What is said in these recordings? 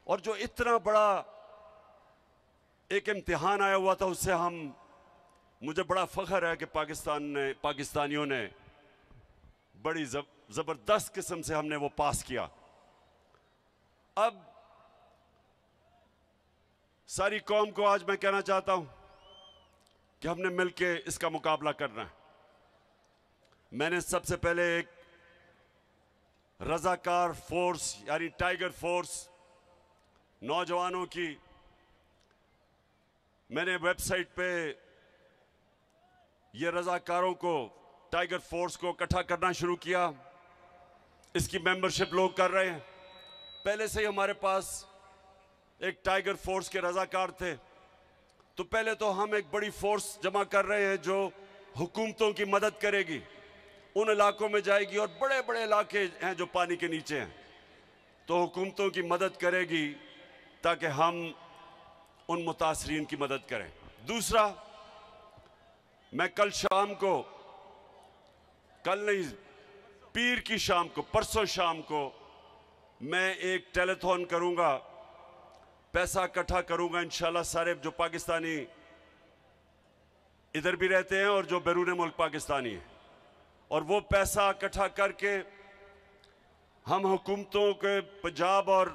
और जो इतना बड़ा एक इम्तिहान आया हुआ था, उससे मुझे बड़ा फख्र है कि पाकिस्तानियों ने बड़ी जबरदस्त किस्म से हमने वो पास किया। अब सारी कौम को आज मैं कहना चाहता हूं कि हमने मिलके इसका मुकाबला करना है। मैंने सबसे पहले एक रजाकार फोर्स यानी टाइगर फोर्स नौजवानों की मैंने वेबसाइट पे ये रजाकारों को टाइगर फोर्स को इकट्ठा करना शुरू किया। इसकी मेंबरशिप लोग कर रहे हैं। पहले से ही हमारे पास एक टाइगर फोर्स के रजाकार थे, तो पहले तो हम एक बड़ी फोर्स जमा कर रहे हैं जो हुकूमतों की मदद करेगी, उन इलाकों में जाएगी, और बड़े बड़े इलाके हैं जो पानी के नीचे हैं, तो हुकूमतों की मदद करेगी ताकि हम उन मुतासरीन की मदद करें। दूसरा, मैं कल शाम को, कल नहीं, पीर की शाम को, परसों शाम को मैं एक टेलीथॉन करूंगा, पैसा इकट्ठा करूंगा इंशाल्लाह। सारे जो पाकिस्तानी इधर भी रहते हैं और जो बैरून मुल्क पाकिस्तानी हैं, और वो पैसा इकट्ठा करके हम हुकूमतों के, पंजाब और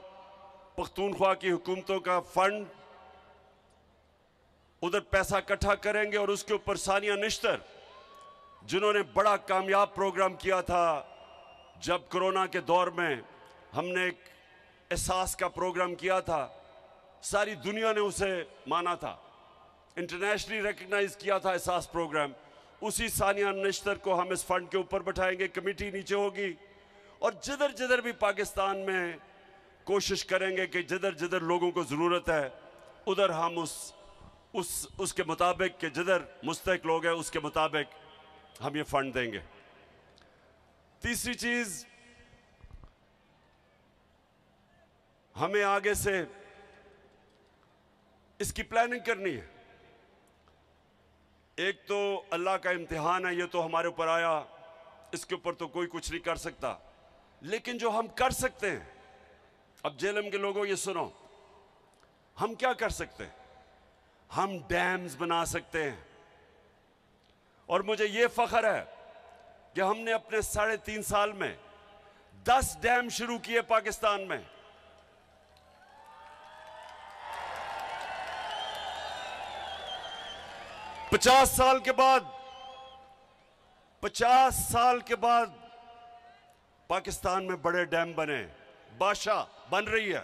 पख्तूनख्वा की हुकूमतों का फंड, उधर पैसा इकट्ठा करेंगे और उसके ऊपर सानिया निश्तर, जिन्होंने बड़ा कामयाब प्रोग्राम किया था जब कोरोना के दौर में हमने एक एहसास का प्रोग्राम किया था, सारी दुनिया ने उसे माना था, इंटरनेशनली रिकग्नाइज किया था एहसास प्रोग्राम। उसी सानिया निश्तर को हम इस फंड के ऊपर बैठाएंगे, कमेटी नीचे होगी, और जिधर जिधर भी पाकिस्तान में कोशिश करेंगे कि जिधर जिधर लोगों को ज़रूरत है उधर हम उसके मुताबिक, कि जिधर मुस्तहिक लोग हैं उसके मुताबिक हम ये फंड देंगे। तीसरी चीज, हमें आगे से इसकी प्लानिंग करनी है। एक तो अल्लाह का इम्तिहान है, ये तो हमारे ऊपर आया, इसके ऊपर तो कोई कुछ नहीं कर सकता, लेकिन जो हम कर सकते हैं, अब जेलम के लोगों ये सुनो, हम क्या कर सकते हैं? हम डैम्स बना सकते हैं, और मुझे ये फख्र है कि हमने अपने 3.5 साल में 10 डैम शुरू किए पाकिस्तान में। पचास साल के बाद पाकिस्तान में बड़े डैम बने, बादशाह बन रही है।